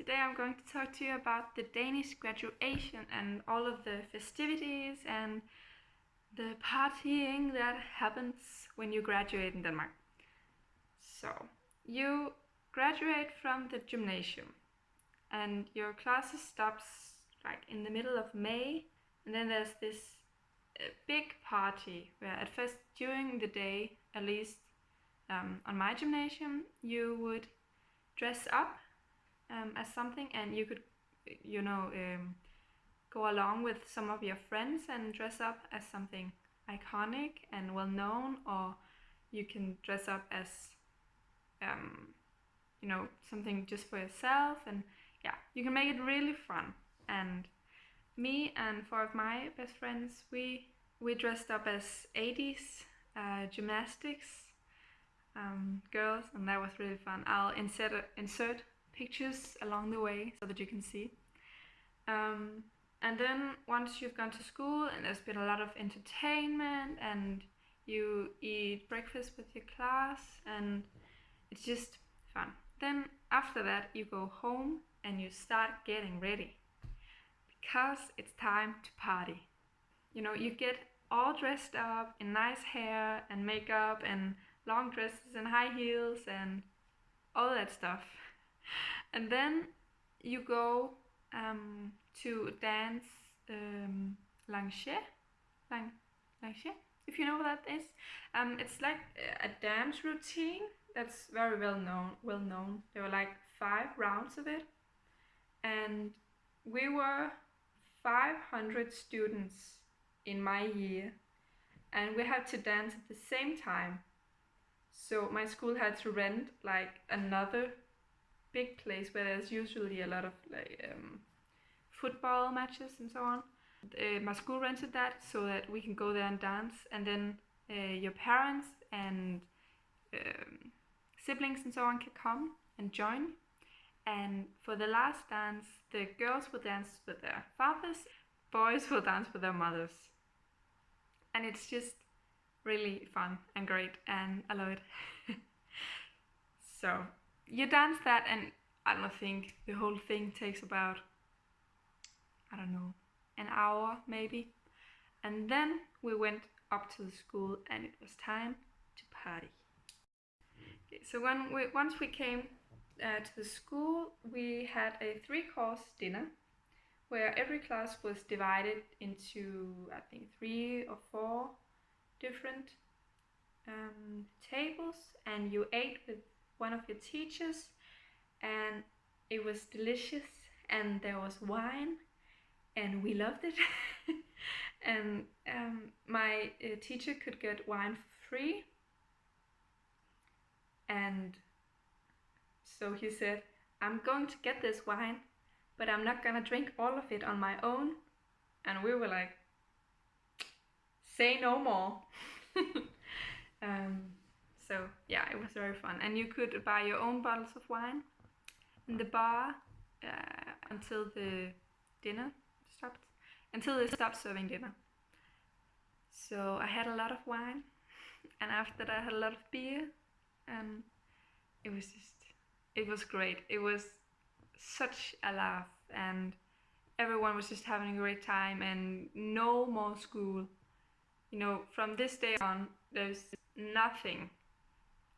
Today I'm going to talk to you about the Danish graduation and all of the festivities and the partying that happens when you graduate in Denmark. So, you graduate from the gymnasium and your classes stops like in the middle of May, and then there's this big party where at first during the day, at least on my gymnasium, you would dress up as something, and you could go along with some of your friends and dress up as something iconic and well known, or you can dress up as something just for yourself, and yeah, you can make it really fun. And me and four of my best friends, we dressed up as 80s gymnastics girls, and that was really fun. I'll insert pictures along the way so that you can see. And then once you've gone to school and there's been a lot of entertainment and you eat breakfast with your class and it's just fun. Then after that you go home and you start getting ready because it's time to party. You get all dressed up in nice hair and makeup and long dresses and high heels and all that stuff. And then you go to dance Lanché, if you know what that is. It's like a dance routine that's very well known. There were like 5 rounds of it, and we were 500 students in my year, and we had to dance at the same time. So my school had to rent like another big place where there's usually a lot of football matches and so on. My school rented that so that we can go there and dance, and then your parents and siblings and so on can come and join. And for the last dance, the girls will dance with their fathers, boys will dance with their mothers. And it's just really fun and great, and I love it. So you dance that, and I don't think the whole thing takes about, an hour maybe. And then we went up to the school and it was time to party. Okay, so once we came to the school, we had a 3-course dinner where every class was divided into, I think, 3 or 4 different tables, and you ate with one of your teachers, and it was delicious, and there was wine, and we loved it. And my teacher could get wine for free, and so he said, I'm going to get this wine, but I'm not gonna drink all of it on my own. And we were like, say no more. So yeah, it was very fun, and you could buy your own bottles of wine in the bar until the dinner stopped, until they stopped serving dinner. So I had a lot of wine, and after that I had a lot of beer, and it was great. It was such a laugh, and everyone was just having a great time, and no more school. From this day on, there's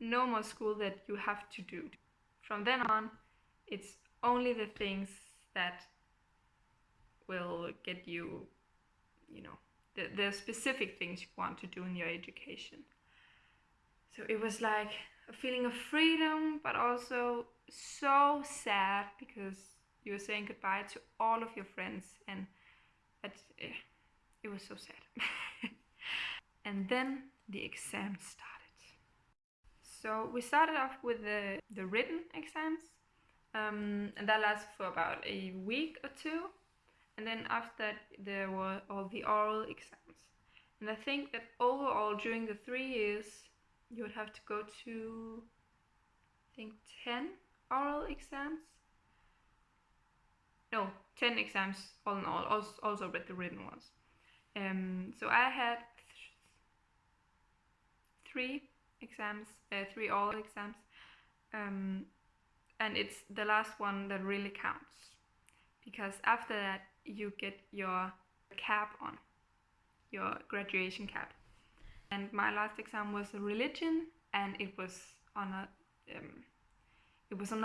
no more school that you have to do. From then on, it's only the things that will get you, the specific things you want to do in your education. So it was like a feeling of freedom, but also so sad because you were saying goodbye to all of your friends, and it was so sad. And then the exams started. So we started off with the written exams, and that lasted for about a week or 2. And then after that, there were all the oral exams. And I think that overall, during the 3 years, you would have to go to, I think, 10 oral exams. No, 10 exams all in all, also with the written ones. So I had 3 exams, 3 oral exams. and it's the last one that really counts, because after that you get your cap on, your graduation cap. And my last exam was a religion, and it was on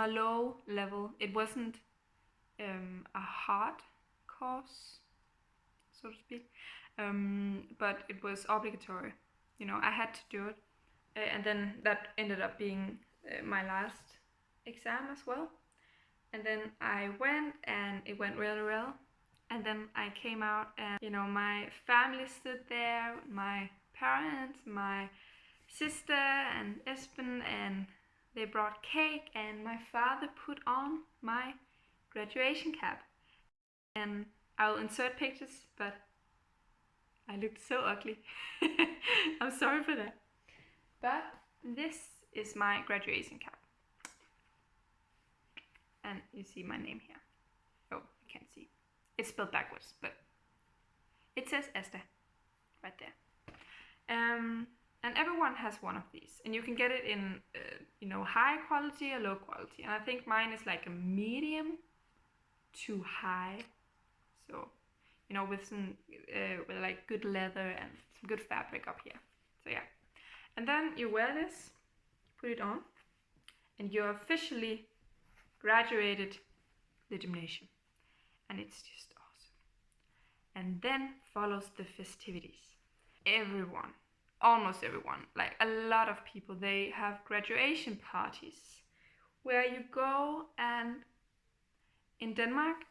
a low level. It wasn't a hard course, so to speak, but it was obligatory. You know, I had to do it, and then that ended up being my last exam as well. And then I went, and it went really well. And then I came out, and you know, my family stood there, my parents, my sister and Espen, and they brought cake, and my father put on my graduation cap. And I'll insert pictures, but I looked so ugly. I'm sorry for that. But this is my graduation cap. And you see my name here. Oh, you can't see. It's spelled backwards, but it says Asta right there. And everyone has one of these, and you can get it in you know, high quality or low quality. And I think mine is like a medium to high, so you know, with some with like good leather and some good fabric up here. So yeah, and then you wear this, put it on, and you're officially graduated the gymnasium, and it's just awesome. And then follows the festivities. Everyone, almost everyone, like a lot of people, they have graduation parties where you go. And in Denmark,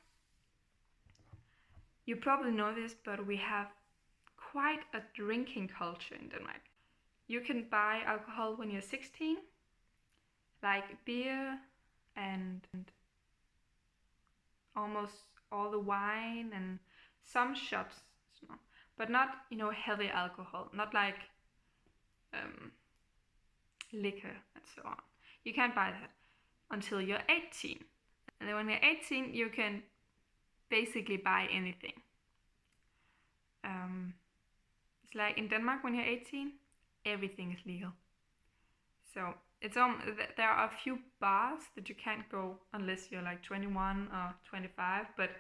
you probably know this, but we have quite a drinking culture in Denmark. You can buy alcohol when you're 16, like beer and almost all the wine and some shots, but not, you know, heavy alcohol, not like liquor and so on. You can't buy that until you're 18. And then when you're 18, you can basically buy anything. It's like in Denmark, when you're 18, everything is legal. So it's there are a few bars that you can't go unless you're like 21 or 25, but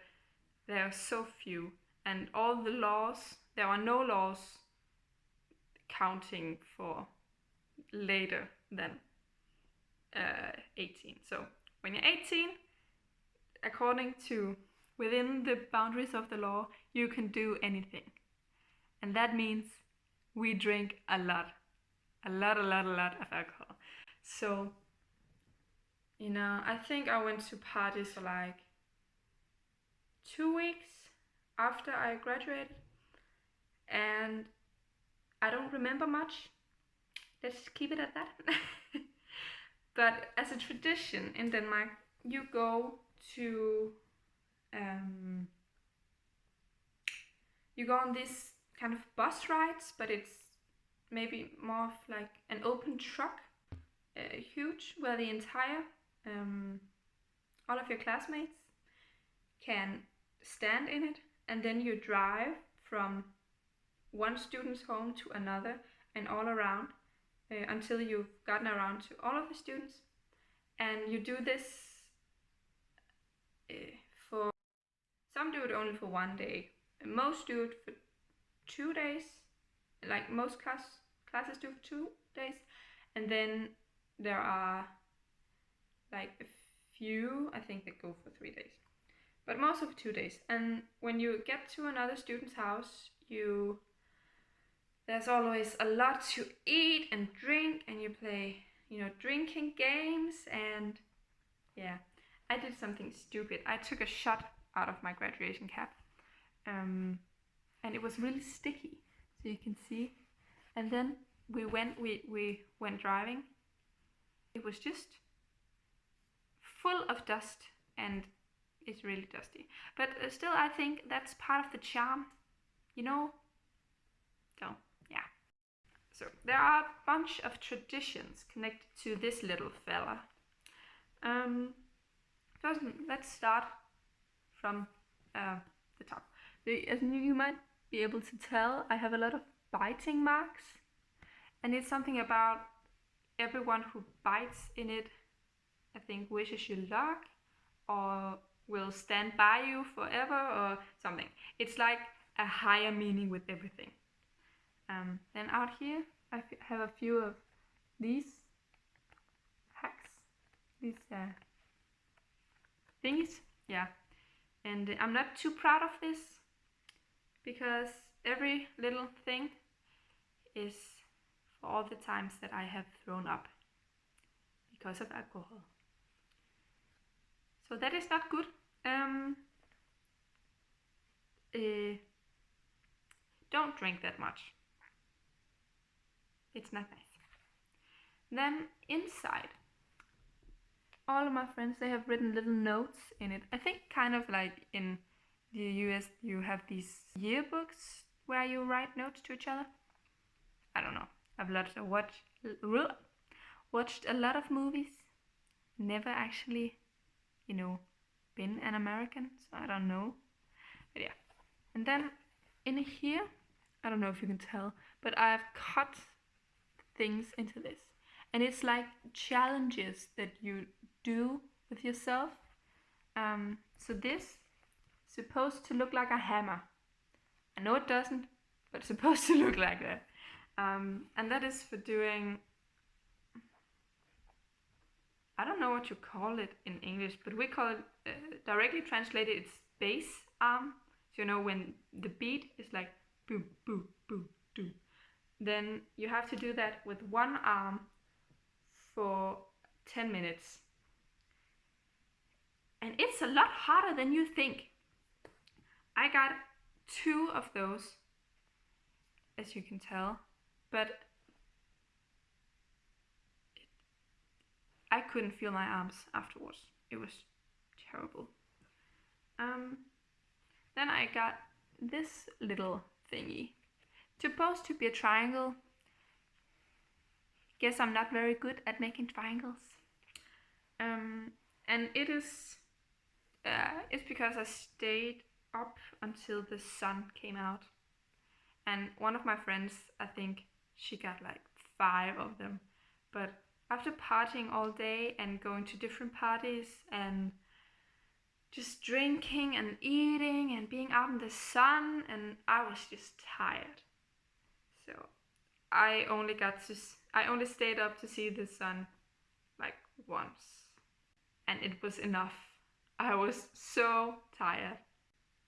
there are so few. And all the laws, there are no laws counting for later than 18. So when you're 18, according to within the boundaries of the law, you can do anything. And that means we drink a lot of alcohol. So, you know, I think I went to parties for like 2 weeks after I graduated, and I don't remember much. Let's keep it at that. But as a tradition in Denmark, you go to you go on these kind of bus rides, but it's maybe more of like an open truck, huge, where the entire all of your classmates can stand in it, and then you drive from one student's home to another and all around until you've gotten around to all of the students. And you do this for, some do it only for 1 day, most do it for 2 days, like most classes do for 2 days, and then there are like a few, I think, that go for 3 days, but most of 2 days. And when you get to another student's house, there's always a lot to eat and drink, and you play, you know, drinking games. And yeah, I did something stupid. I took a shot out of my graduation cap, and it was really sticky, so you can see. And then we went driving. It was just full of dust, and it's really dusty. But still, I think that's part of the charm, you know? So, yeah. So, there are a bunch of traditions connected to this little fella. First, let's start from the top. As you might be able to tell, I have a lot of biting marks, and it's something about everyone who bites in it I think, wishes you luck or will stand by you forever or something. It's like a higher meaning with everything. Then out here, I have a few of these hacks, these thingies. Yeah, and I'm not too proud of this because every little thing is for all the times that I have thrown up because of alcohol. So that is not good. Don't drink that much. It's not nice. Then inside, all of my friends, they have written little notes in it. I think kind of like in the US you have these yearbooks where you write notes to each other. I don't know. I've watched a lot of movies. Never actually, been an American, so I don't know. But yeah. And then in here, I don't know if you can tell, but I've cut things into this. And it's like challenges that you do with yourself. So this is supposed to look like a hammer. I know it doesn't, but it's supposed to look like that. And that is for doing, I don't know what you call it in English, but we call it, directly translated, it's bass arm. So when the beat is like boo, boo, boo, do, then you have to do that with one arm for 10 minutes. And it's a lot harder than you think. I got 2 of those, as you can tell, but I couldn't feel my arms afterwards. It was terrible. Then I got this little thingy. Supposed to be a triangle. Guess I'm not very good at making triangles. And it is, it's because I stayed up until the sun came out. And one of my friends, I think she got like 5 of them. But after partying all day and going to different parties and just drinking and eating and being out in the sun, and I was just tired. So I only stayed up to see the sun like once, and it was enough. I was so tired.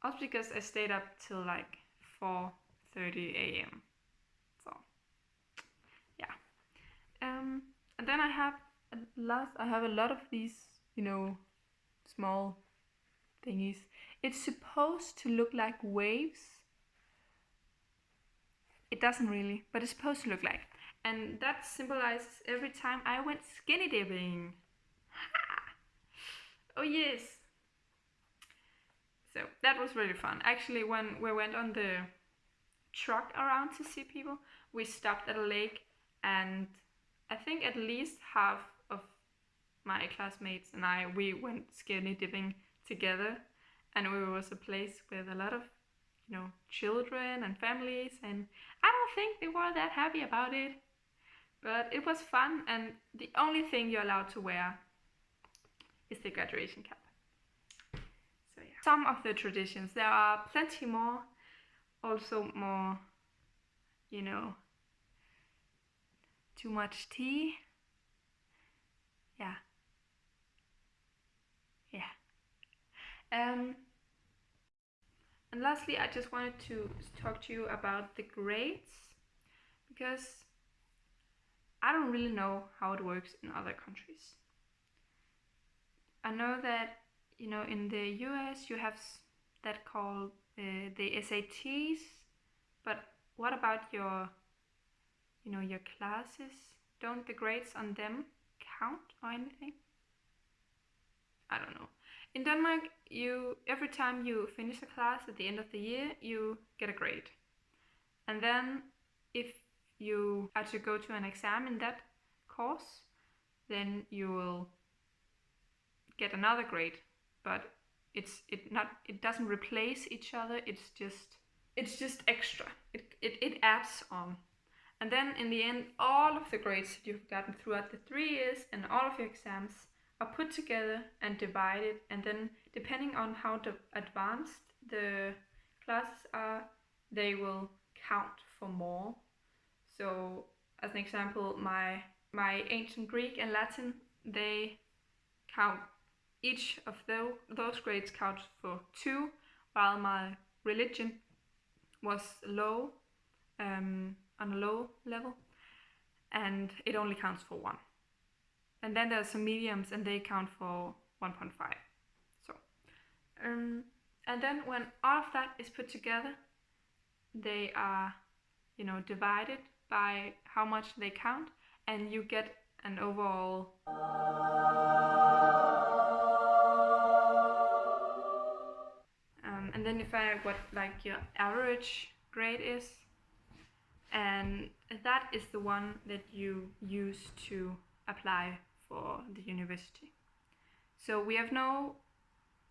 Also because I stayed up till like 4:30 a.m. So yeah. And then I have a lot of these, small thingies. It's supposed to look like waves. It doesn't really, but it's supposed to look like. And that symbolizes every time I went skinny dipping. Ha! Oh yes! So that was really fun. Actually, when we went on the truck around to see people, we stopped at a lake, and I think at least half of my classmates and we went skinny dipping together, and it was a place with a lot of children and families, and I don't think they were that happy about it, but it was fun. And the only thing you're allowed to wear is the graduation cap. So yeah, some of the traditions. There are plenty more, also more, too much tea. Yeah. And lastly, I just wanted to talk to you about the grades, because I don't really know how it works in other countries. I know that, in the US you have that called the SATs, but what about your classes? Don't the grades on them count or anything? I don't know. In Denmark, every time you finish a class at the end of the year, you get a grade. And then if you are to go to an exam in that course, then you will get another grade. But it doesn't replace each other. It's just extra. It adds on. And then in the end, all of the grades that you've gotten throughout the 3 years and all of your exams are put together and divided, and then depending on how advanced the classes are, they will count for more. So as an example, my ancient Greek and Latin, they count, each of those grades counts for 2, while my religion was low, on a low level, and it only counts for 1. And then there's some mediums, and they count for 1.5. So, and then when all of that is put together, they are, divided by how much they count, and you get an overall and then you find out what like your average grade is, and that is the one that you use to apply for the university. So we have no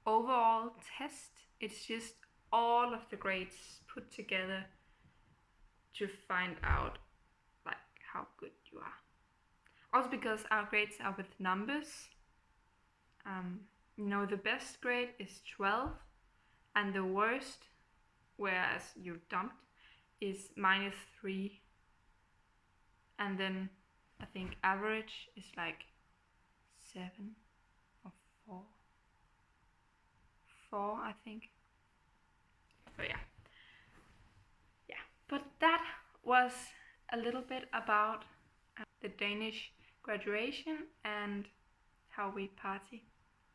overall test, it's just all of the grades put together to find out like how good you are. Also because our grades are with numbers. The best grade is 12, and the worst, whereas you dumped, is -3. And then I think average is like 7 or 4. 4, I think. So yeah. But that was a little bit about the Danish graduation and how we party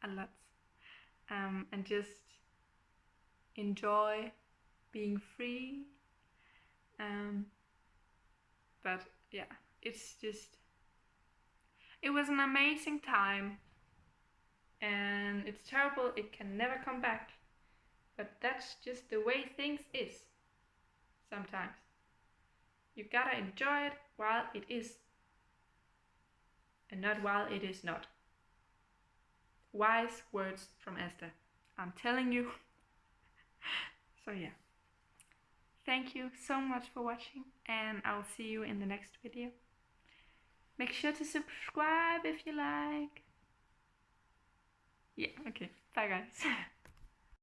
a lot, and just enjoy being free. But yeah, it was an amazing time, and it's terrible it can never come back, but that's just the way things is. Sometimes you gotta enjoy it while it is, and not while it is not. Wise words from Esther, I'm telling you. So yeah, thank you so much for watching, and I'll see you in the next video. Make sure to subscribe if you like. Yeah, okay, bye guys.